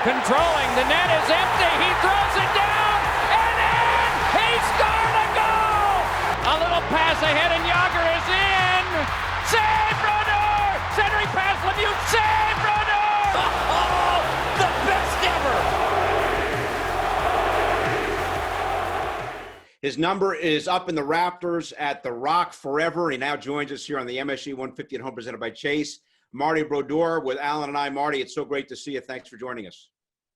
controlling. The net is empty. He throws it down, and in! He scored a goal! A little pass ahead, and Yager is in. Save Brodeur! Centering pass, Lemieux. Save Brodeur! Oh, the best ever! His number is up in the Raptors at the Rock forever. He now joins us here on the MSG 150 at Home, presented by Chase. Marty Brodeur with Alan and I. Marty, it's so great to see you. Thanks for joining us.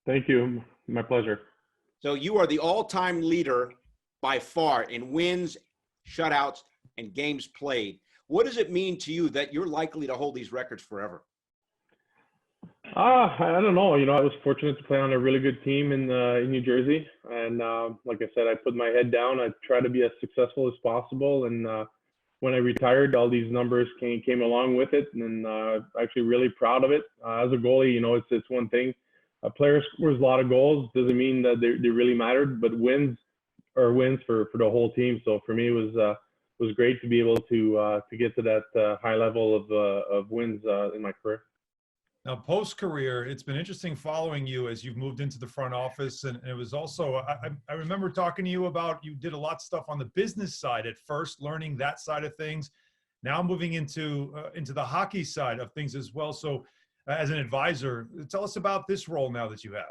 Thank you. My pleasure. So you are the all-time leader by far in wins, shutouts, and games played. What does it mean to you that you're likely to hold these records forever? I don't know. I was fortunate to play on a really good team in New Jersey. And like I said, I put my head down. I tried to be as successful as possible. And when I retired, all these numbers came along with it. And I'm actually really proud of it. As a goalie, it's one thing. A player scores a lot of goals. Doesn't mean that they really mattered, but wins are wins for the whole team. So for me, it was great to be able to get to that high level of wins in my career. Now, post-career, it's been interesting following you as you've moved into the front office. And it was also, I remember talking to you about, you did a lot of stuff on the business side at first, learning that side of things. Now moving into the hockey side of things as well. So as an advisor, tell us about this role now that you have.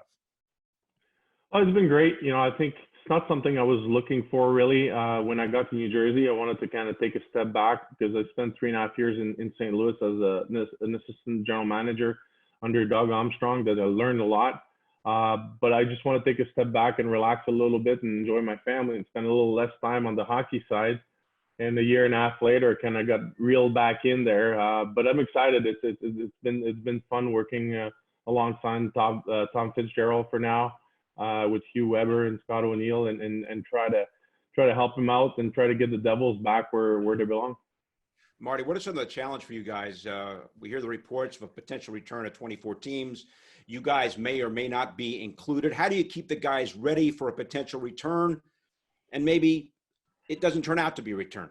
Oh, it's been great. I think it's not something I was looking for really. When I got to New Jersey, I wanted to kind of take a step back because I spent 3.5 years in St. Louis as an assistant general manager under Doug Armstrong that I learned a lot. But I just want to take a step back and relax a little bit and enjoy my family and spend a little less time on the hockey side. And a year and a half later, kind of got reeled back in there. But I'm excited. It's been fun working alongside Tom Fitzgerald for now. With Hugh Weber and Scott O'Neill and try to help him out and try to get the Devils back where they belong. Marty, what are some of the challenge for you guys? We hear the reports of a potential return of 24 teams. You guys may or may not be included. How do you keep the guys ready for a potential return? And maybe it doesn't turn out to be a return.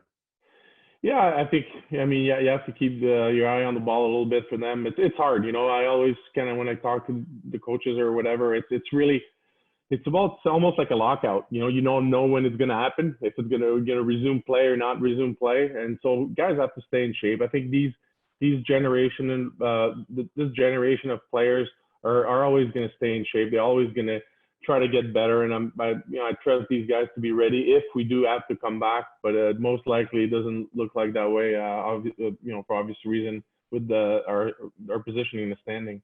Yeah, I think, you have to keep your eye on the ball a little bit for them. It's hard, I always kind of, when I talk to the coaches or whatever, it's almost like a lockout. You don't know when it's going to happen, if it's going to resume play or not resume play. And so guys have to stay in shape. I think this generation of players are always going to stay in shape. They're always going to try to get better. And I trust these guys to be ready if we do have to come back. But most likely it doesn't look like that way, for obvious reason with our positioning in the standing.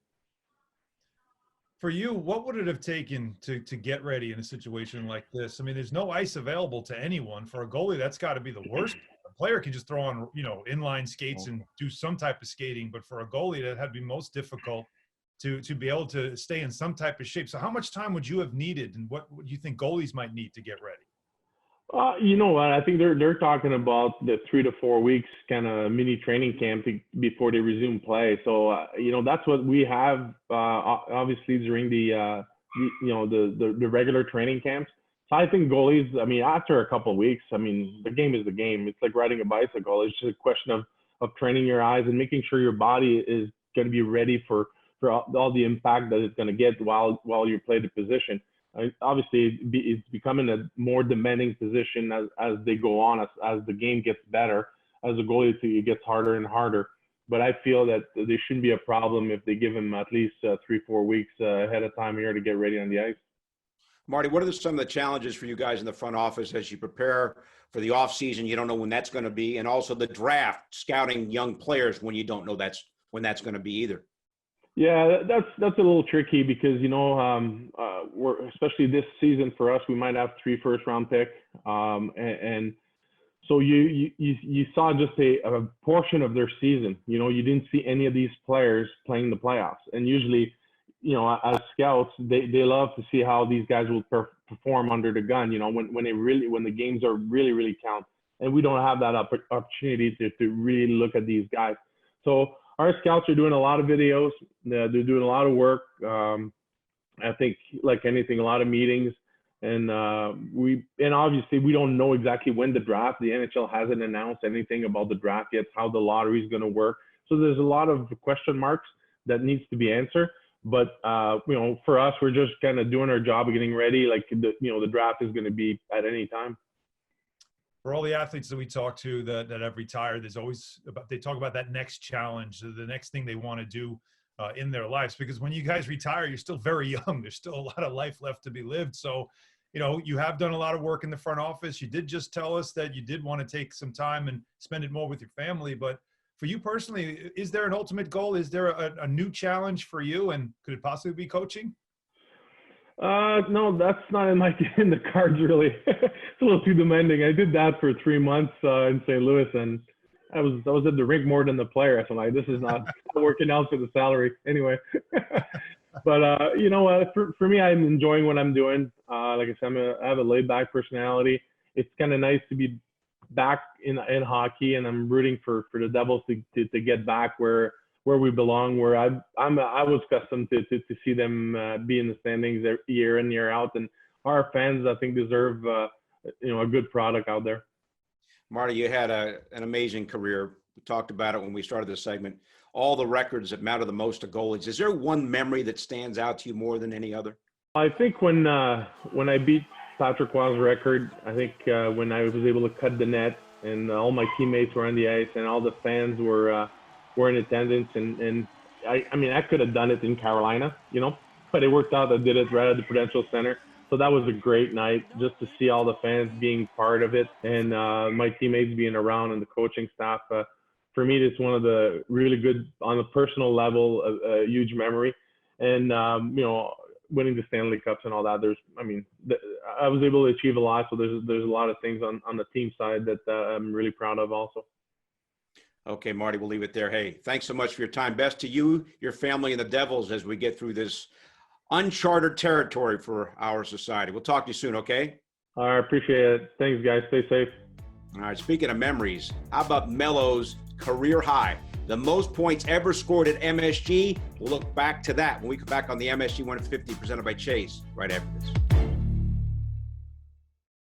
For you, what would it have taken to get ready in a situation like this? I mean, there's no ice available to anyone. For a goalie, that's got to be the worst. A player can just throw on, inline skates and do some type of skating. But for a goalie, that had to be most difficult to be able to stay in some type of shape. So how much time would you have needed, and what would you think goalies might need to get ready? I think they're talking about the 3 to 4 weeks kind of mini training camp before they resume play. So that's what we have obviously during the regular training camps. So I think goalies, after a couple of weeks, the game is the game. It's like riding a bicycle. It's just a question of training your eyes and making sure your body is going to be ready for all the impact that it's going to get while you play the position. Obviously, it's becoming a more demanding position as they go on, as the game gets better. As a goalie, it gets harder and harder. But I feel that there shouldn't be a problem if they give him at least 3-4 weeks ahead of time here to get ready on the ice. Marty, what are some of the challenges for you guys in the front office as you prepare for the offseason? You don't know when that's going to be, and also the draft, scouting young players when you don't know when that's going to be either. Yeah, that's a little tricky because we're, especially this season for us, we might have 3 first-round picks, and so you saw just a portion of their season. You didn't see any of these players playing the playoffs, and usually, as scouts, they love to see how these guys will perform under the gun. When the games are really count, and we don't have that opportunity to really look at these guys. So our scouts are doing a lot of videos. They're doing a lot of work. I think, like anything, a lot of meetings. And obviously we don't know exactly when the draft. The NHL hasn't announced anything about the draft yet, how the lottery is going to work. So there's a lot of question marks that needs to be answered. But for us, we're just kind of doing our job, getting ready. Like the draft is going to be at any time. For all the athletes that we talk to that have retired, there's always they talk about that next challenge, the next thing they want to do in their lives. Because when you guys retire, you're still very young. There's still a lot of life left to be lived. So, you have done a lot of work in the front office. You did just tell us that you did want to take some time and spend it more with your family. But for you personally, is there an ultimate goal? Is there a new challenge for you? And could it possibly be coaching? No, that's not in the cards really. It's a little too demanding. I did that for 3 months in St. Louis, and I was at the rink more than the player. So I'm like, this is not working out for the salary anyway. But you know what? For me, I'm enjoying what I'm doing. Like I said, I have a laid back personality. It's kind of nice to be back in hockey, and I'm rooting for the Devils to get back where we belong. Where I was accustomed to see them be in the standings year in, year out, and our fans, I think, deserve a good product out there. Marty, you had an amazing career. We talked about it when we started this segment. All the records that matter the most to goalies. Is there one memory that stands out to you more than any other? I think when I beat Patrick Roy's record, I think when I was able to cut the net and all my teammates were on the ice and all the fans were in attendance, and I could have done it in Carolina, but it worked out. I did it right at the Prudential Center. So that was a great night just to see all the fans being part of it and my teammates being around and the coaching staff. For me, it's one of the really good, on a personal level, a huge memory. And, winning the Stanley Cups and all that, I was able to achieve a lot. So there's a lot of things on the team side that I'm really proud of also. Okay, Marty, we'll leave it there. Hey, thanks so much for your time. Best to you, your family, and the Devils as we get through this uncharted territory for our society. We'll talk to you soon, okay? All right, appreciate it. Thanks, guys. Stay safe. All right, speaking of memories, how about Melo's career high? The most points ever scored at MSG. We'll look back to that when we come back on the MSG 150 presented by Chase right after this.